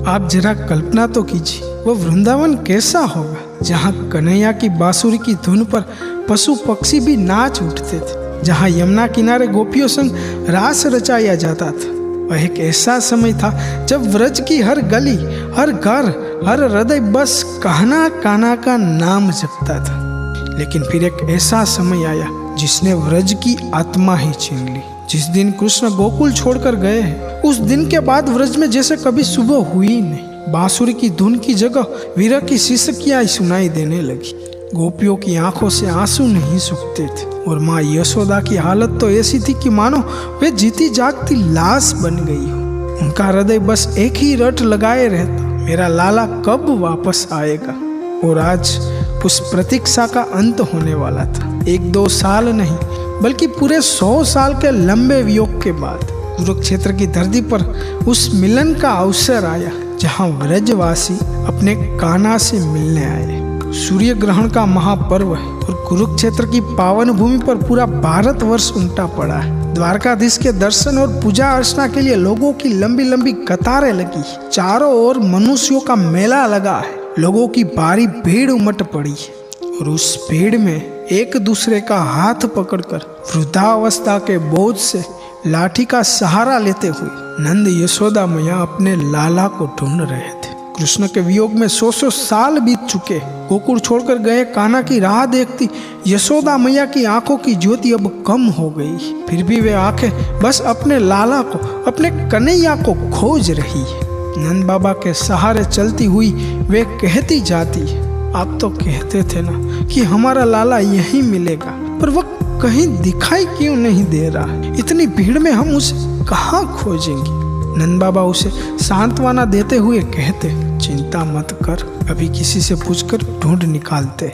आप जरा कल्पना तो कीजिए, वो वृंदावन कैसा होगा जहाँ कन्हैया की बांसुरी की धुन पर पशु पक्षी भी नाच उठते थे, जहाँ यमुना किनारे गोपियों संग रास रचाया जाता था। वह एक ऐसा समय था जब व्रज की हर गली, हर घर, हर हृदय बस कान्हा कान्हा का नाम जपता था। लेकिन फिर एक ऐसा समय आया जिसने व्रज की आत्मा ही छीन ली। जिस दिन कृष्ण गोकुल छोड़कर गए हैं, उस दिन के बाद व्रज में जैसे कभी सुबह हुई ही नहीं। बांसुरी की धुन की जगह विरह की सिसकियां सुनाई देने लगी। गोपियों की आंखों से आंसू नहीं सूखते थे और माँ यशोदा की हालत तो ऐसी थी कि मानो वे जीती जागती लाश बन गई हो। उनका हृदय बस एक ही रट लगाए रहता, मेरा लाला कब वापस आएगा। और आज उस प्रतीक्षा का अंत होने वाला था। 1-2 साल नहीं बल्कि पूरे 100 साल के लंबे वियोग के बाद कुरुक्षेत्र की धरती पर उस मिलन का अवसर आया जहां व्रजवासी अपने कान्हा से मिलने आए। सूर्य ग्रहण का महापर्व है और कुरुक्षेत्र की पावन भूमि पर पूरा भारतवर्ष उमटा पड़ा है। द्वारकाधीश के दर्शन और पूजा अर्चना के लिए लोगों की लंबी लंबी कतारें लगी। चारों ओर मनुष्यों का मेला लगा है। लोगों की भारी भीड़ उमट पड़ी है और उस भीड़ में एक दूसरे का हाथ पकड़कर वृद्धावस्था के बोझ से लाठी का सहारा लेते हुए नंद यशोदा मैया अपने लाला को ढूंढ रहे थे। कृष्ण के वियोग में 100 साल बीत चुके। गोकुल छोड़कर गए कान्हा की राह देखती यशोदा मैया की आंखों की ज्योति अब कम हो गई। फिर भी वे आंखें बस अपने लाला को, अपने कन्हैया को खोज रही है। नंद बाबा के सहारे चलती हुई वे कहती जाती है, आप तो कहते थे ना कि हमारा लाला यहीं मिलेगा, पर वह कहीं दिखाई क्यों नहीं दे रहा। इतनी भीड़ में हम उसे कहाँ खोजेंगे। नंद बाबा उसे सांत्वना देते हुए कहते, चिंता मत कर, अभी किसी से पूछकर ढूंढ निकालते।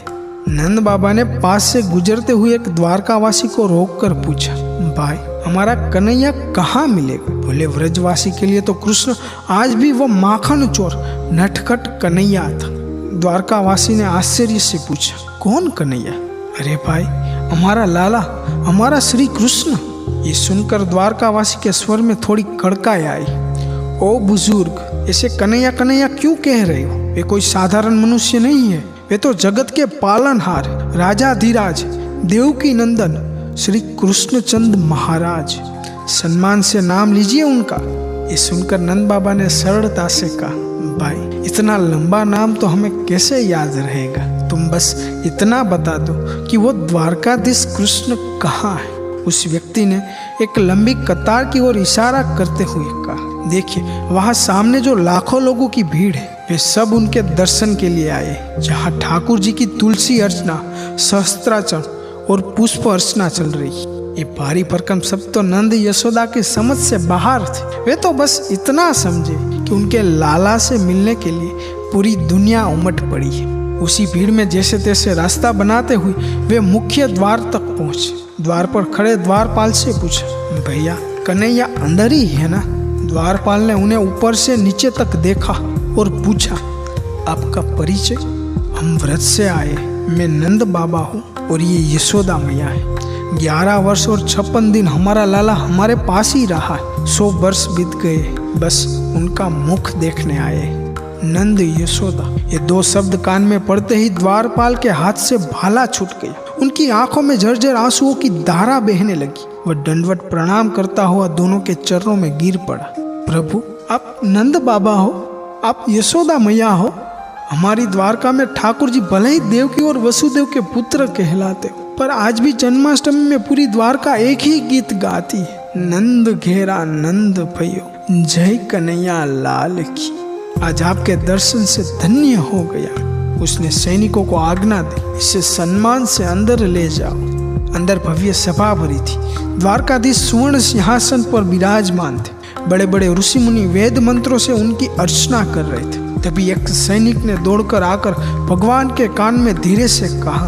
नंद बाबा ने पास से गुजरते हुए एक द्वारकावासी को रोककर पूछा, भाई हमारा कन्हैया कहाँ मिलेगा। बोले, व्रजवासी के लिए तो कृष्ण आज भी वो माखन चोर नटखट कन्हैया था। द्वारकावासी ने आश्चर्य से पूछा, कौन कन्हैया। अरे भाई, हमारा लाला, हमारा श्री कृष्ण। ये सुनकर द्वारकावासी के स्वर में थोड़ी कड़काई आई। ओ बुजुर्ग, ऐसे कन्हैया कन्हैया क्यों कह रहे हो। वे कोई साधारण मनुष्य नहीं है, वे तो जगत के पालनहार, राजाधिराज, देवकी नंदन श्री कृष्णचंद महाराज। सम्मान से नाम लीजिए उनका। ये सुनकर नंद बाबा ने सरलता से कहा, भाई इतना लंबा नाम तो हमें कैसे याद रहेगा। तुम बस इतना बता दो कि वो द्वारकाधीश कृष्ण कहाँ है। उस व्यक्ति ने एक लंबी कतार की ओर इशारा करते हुए कहा, देखिए वहाँ सामने जो लाखों लोगों की भीड़ है, वे सब उनके दर्शन के लिए आए। जहाँ ठाकुर जी की तुलसी अर्चना, सहस्त्राचरण और पुष्प अर्चना चल रही। ये भारी भरकम सब तो नंद यशोदा की समझ से बाहर थे। वे तो बस इतना समझे कि उनके लाला से मिलने के लिए पूरी दुनिया उमट पड़ी है। उसी भीड़ में जैसे तैसे रास्ता बनाते हुए वे मुख्य द्वार तक पहुंचे। द्वार पर खड़े द्वारपाल से पूछा, भैया कन्हैया अंदर ही है ना। द्वारपाल ने उन्हें ऊपर से नीचे तक देखा और पूछा, आपका परिचय। हम व्रत से आए, मैं नंद बाबा हूँ और ये यशोदा मैया है। 11 वर्ष और 56 दिन हमारा लाला हमारे पास ही रहा। 100 वर्ष बीत गए, बस उनका मुख देखने आए। नंद यशोदा, ये 2 शब्द कान में पड़ते ही द्वारपाल के हाथ से भाला छूट गया। उनकी आंखों में झरझर आंसुओं की धारा बहने लगी। वह दंडवत प्रणाम करता हुआ दोनों के चरणों में गिर पड़ा। प्रभु, आप नंद बाबा हो, आप यशोदा मैया हो। हमारी द्वारका में ठाकुर जी भले ही देवकी और वसुदेव के पुत्र कहलाते हो, पर आज भी जन्माष्टमी में पूरी द्वारका एक ही गीत गाती है, नंद घेरा नंद भयो, जय कन्हैया लाल की। आज आपके दर्शन से धन्य हो गया। उसने सैनिकों को आज्ञा दी, इसे सम्मान से अंदर ले जाओ। अंदर भव्य सभा भरी थी। द्वारकाधीश सुवर्ण सिंहासन पर विराजमान थे। बड़े बड़े ऋषि मुनि वेद मंत्रों से उनकी अर्चना कर रहे थे। तभी एक सैनिक ने दौड़कर आकर भगवान के कान में धीरे से कहा,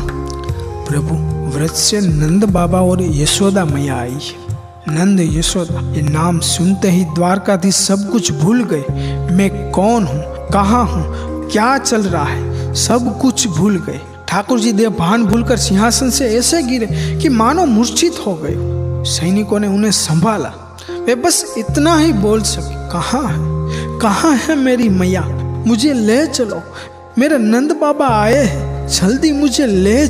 प्रभु, व्रत से नंद बाबा और यशोदा मैया आई है। नंद यशोदा, ये नाम सुनते ही द्वारकाधीश सब कुछ भूल गए। मैं कौन हूँ, कहाँ हूँ, क्या चल रहा है, सब कुछ भूल गए। ठाकुर जी देव भान भूलकर सिंहासन से ऐसे गिरे कि मानो मूर्छित हो गए। सैनिकों ने उन्हें संभाला। वे बस इतना ही बोल सके, कहाँ है, कहाँ है मेरी मैया? मुझे ले चलो, मेरे नंद बाबा आए हैं, जल्दी मुझे ले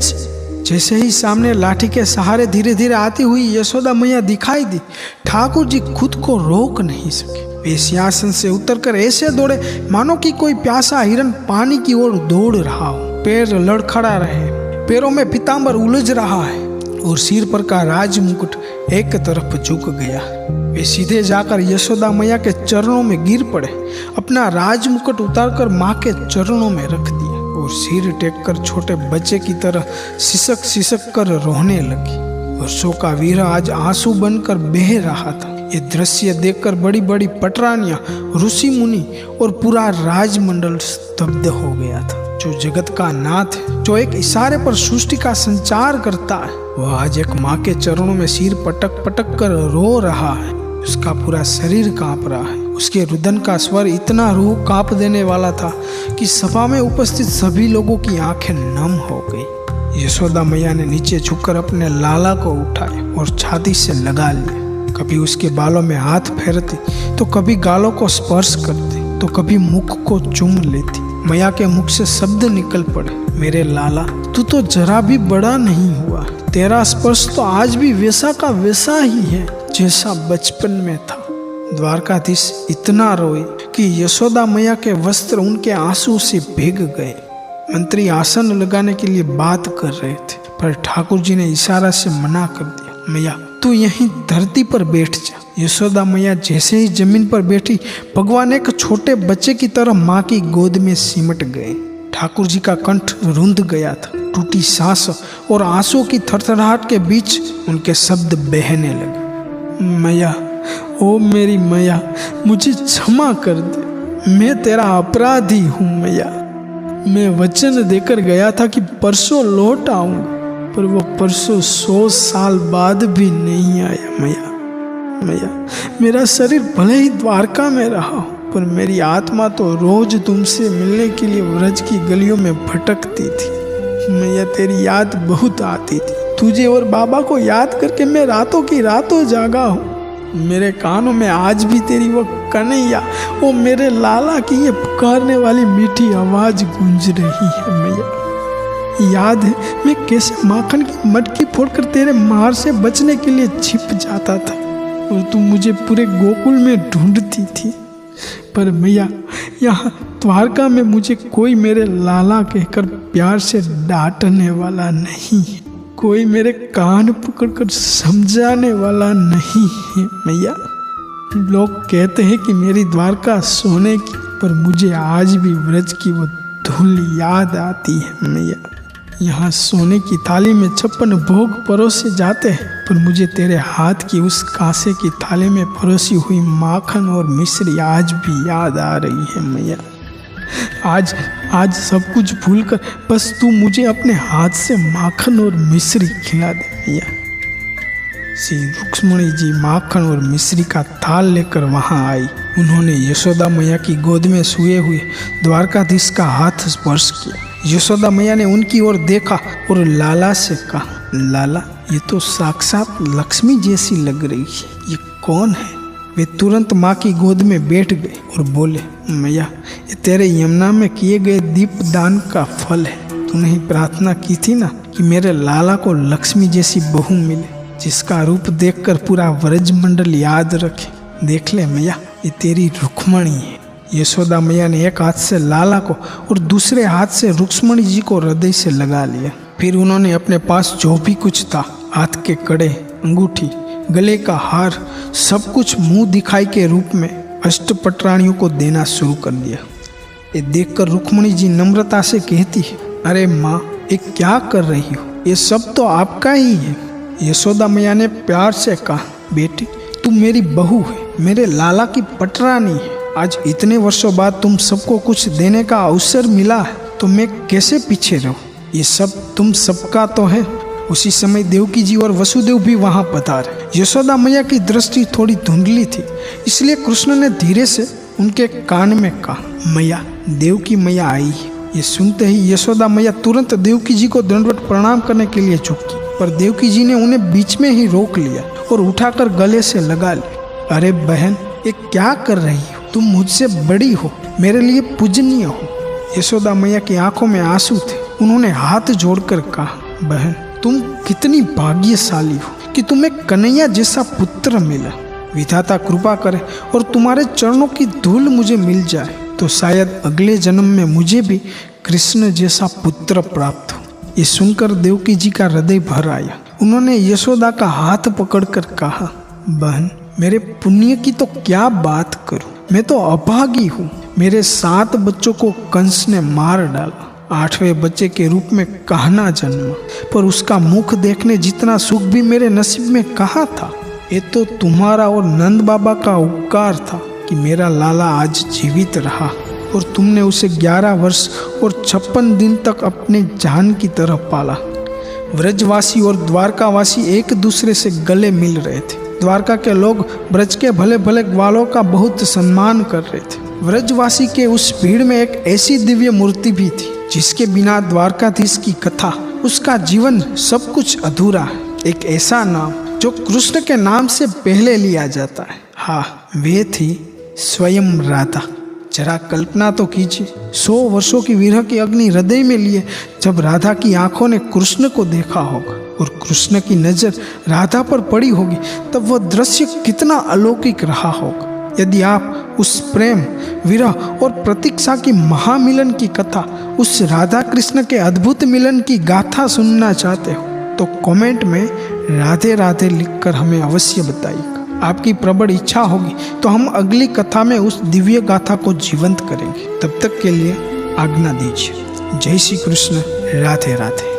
जैसे ही सामने लाठी के सहारे धीरे धीरे आती हुई यशोदा मैया दिखाई दी, ठाकुर जी खुद को रोक नहीं सके। वे सिंहासन से उतरकर ऐसे दौड़े मानो कि कोई प्यासा हिरन पानी की ओर दौड़ रहा हो। पैर लड़खड़ा रहे, पैरों में पीतांबर उलझ रहा है और सिर पर का राज मुकुट एक तरफ झुक गया। वे सीधे जाकर यशोदा मैया के चरणों में गिर पड़े, अपना राज मुकुट उतारकर माँ के चरणों में रख दिया और सिर टेककर छोटे बच्चे की तरह सिसक सिसक कर रोने लगी। वर्षों का वीर आज आंसू बनकर बह रहा था। ये दृश्य देखकर बड़ी बड़ी पटरानियां, ऋषि मुनि और पूरा राजमंडल स्तब्ध हो गया था। जो जगत का नाथ है, जो एक इशारे पर सृष्टि का संचार करता है, वह आज एक माँ के चरणों में सिर पटक पटक कर रो रहा है। उसका पूरा शरीर कांप रहा है। उसके रुदन का स्वर इतना रूह कांप देने वाला था कि सभा में उपस्थित सभी लोगों की आंखें नम हो गई। यशोदा मैया ने नीचे झुककर अपने लाला को उठाया और छाती से लगा लिया। कभी उसके बालों में हाथ फेरती, तो कभी गालों को स्पर्श करती, तो कभी मुख को चूम लेती। मैया के मुख से शब्द निकल पड़े, मेरे लाला, तू तो जरा भी बड़ा नहीं हुआ। तेरा स्पर्श तो आज भी वैसा का वैसा ही है जैसा बचपन में था। द्वारकाधीश इतना रोए कि यशोदा मैया के वस्त्र उनके आंसू से भीग गए। मंत्री आसन लगाने के लिए बात कर रहे थे, पर ठाकुर जी ने इशारा से मना कर दिया। मैया, तू यहीं धरती पर बैठ जा। यशोदा मैया जैसे ही जमीन पर बैठी, भगवान एक छोटे बच्चे की तरह माँ की गोद में सिमट गए। ठाकुर जी का कंठ रुंध गया था। टूटी सांस और आंसू की थरथराहट के बीच उनके शब्द बहने लगे। मैया, ओ मेरी मैया, मुझे क्षमा कर दे। मैं तेरा अपराधी हूँ मैया। मैं वचन देकर गया था कि परसों लौट आऊंगा, पर वो परसों 100 साल बाद भी नहीं आया मैया। मैया, मेरा शरीर भले ही द्वारका में रहा हो, पर मेरी आत्मा तो रोज तुमसे मिलने के लिए व्रज की गलियों में भटकती थी। मैया, तेरी याद बहुत आती थी। तुझे और बाबा को याद करके मैं रातों की रातों जागा हूँ। मेरे कानों में आज भी तेरी वो कन्हैया, वो मेरे लाला की ये पुकारने वाली मीठी आवाज गूंज रही है मैया। याद है मैं कैसे माखन की मटकी फोड़कर तेरे मार से बचने के लिए छिप जाता था और तू मुझे पूरे गोकुल में ढूंढती थी। पर मैया, यहाँ द्वारका में मुझे कोई मेरे लाला कहकर प्यार से डांटने वाला नहीं है, कोई मेरे कान पकड़कर समझाने वाला नहीं है मैया। लोग कहते हैं कि मेरी द्वारका सोने की, पर मुझे आज भी व्रज की वो धूल याद आती है मैया। यहाँ सोने की थाली में 56 भोग परोसे जाते हैं, पर मुझे तेरे हाथ की उस कांसे की थाली में परोसी हुई माखन और मिश्री आज भी याद आ रही है मैया। आज सब कुछ भूलकर बस तू मुझे अपने हाथ से माखन और मिश्री खिला दे मैया। श्री रुक्मणी जी माखन और मिश्री का थाल लेकर वहां आई। उन्होंने यशोदा मैया की गोद में सोए हुए द्वारकाधीश का हाथ स्पर्श किया। यशोदा मैया ने उनकी ओर देखा और लाला से कहा, लाला, ये तो साक्षात लक्ष्मी जैसी लग रही है, ये कौन है? वे तुरंत माँ की गोद में बैठ गए और बोले, मैया, ये तेरे यमुना में किए गए दीप दान का फल है। तूने ही प्रार्थना की थी ना कि मेरे लाला को लक्ष्मी जैसी बहू मिले, जिसका रूप देखकर पूरा व्रज मंडल याद रखे। देख ले मैया, ये तेरी रुक्मणी है। यशोदा मैया ने एक हाथ से लाला को और दूसरे हाथ से रुक्मणी जी को हृदय से लगा लिया। फिर उन्होंने अपने पास जो भी कुछ था, हाथ के कड़े, अंगूठी, गले का हार, सब कुछ मुंह दिखाई के रूप में अष्टपटरानियों को देना शुरू कर दिया। ये देखकर रुक्मणी जी नम्रता से कहती है, अरे माँ, ये क्या कर रही हो? ये सब तो आपका ही है। यशोदा मैया ने प्यार से कहा, बेटी, तू मेरी बहू है, मेरे लाला की पटरानी है। आज इतने वर्षों बाद तुम सबको कुछ देने का अवसर मिला है, तो मैं कैसे पीछे रहूं? ये सब तुम सबका तो है। उसी समय देवकी जी और वसुदेव भी वहां पधारे। यशोदा मैया की दृष्टि थोड़ी धुंधली थी, इसलिए कृष्ण ने धीरे से उनके कान में कहा, मैया, देवकी मैया आई है। ये सुनते ही यशोदा मैया तुरंत देवकी जी को दंडवत प्रणाम करने के लिए झुकी, पर देवकी जी ने उन्हें बीच में ही रोक लिया और उठाकर गले से लगा लिया। अरे बहन, ये क्या कर रही हो? तुम मुझसे बड़ी हो, मेरे लिए पूजनीय हो। यशोदा मैया की आंखों में आंसू थे। उन्होंने हाथ जोड़कर कहा, बहन तुम कितनी भाग्यशाली हो कि तुम्हें कन्हैया जैसा पुत्र मिला। विधाता कृपा करे और तुम्हारे चरणों की धूल मुझे मिल जाए तो शायद अगले जन्म में मुझे भी कृष्ण जैसा पुत्र प्राप्त हो। ये सुनकर देवकी जी का हृदय भर आया। उन्होंने यशोदा का हाथ पकड़कर कहा, बहन मेरे पुण्य की तो क्या बात करूं, मैं तो अभागी हूँ। मेरे 7 बच्चों को कंस ने मार डाला, 8वें बच्चे के रूप में कहना जन्मा, पर उसका मुख देखने जितना सुख भी मेरे नसीब में कहाँ था। ये तो तुम्हारा और नंद बाबा का उपकार था कि मेरा लाला आज जीवित रहा और तुमने उसे 11 वर्ष और 56 दिन तक अपने जान की तरह पाला। व्रजवासी और द्वारकावासी एक दूसरे से गले मिल रहे थे। द्वारका के लोग ब्रज के भले भले ग्वालों का बहुत सम्मान कर रहे थे। व्रजवासी के उस भीड़ में एक ऐसी दिव्य मूर्ति भी थी जिसके बिना द्वारकाधीश की कथा, उसका जीवन सब कुछ अधूरा है। एक ऐसा नाम जो कृष्ण के नाम से पहले लिया जाता है। हाँ, वे थी स्वयं राधा। जरा कल्पना तो कीजिए, 100 वर्षों की विरह की अग्नि हृदय में लिए जब राधा की आंखों ने कृष्ण को देखा होगा और कृष्ण की नजर राधा पर पड़ी होगी, तब वह दृश्य कितना अलौकिक रहा होगा। यदि आप उस प्रेम, विरह और प्रतीक्षा की महामिलन की कथा, उस राधा कृष्ण के अद्भुत मिलन की गाथा सुनना चाहते हो तो कमेंट में राधे राधे लिखकर हमें अवश्य बताइएगा। आपकी प्रबल इच्छा होगी तो हम अगली कथा में उस दिव्य गाथा को जीवंत करेंगे। तब तक के लिए आज्ञा दीजिए। जय श्री कृष्ण। राधे राधे।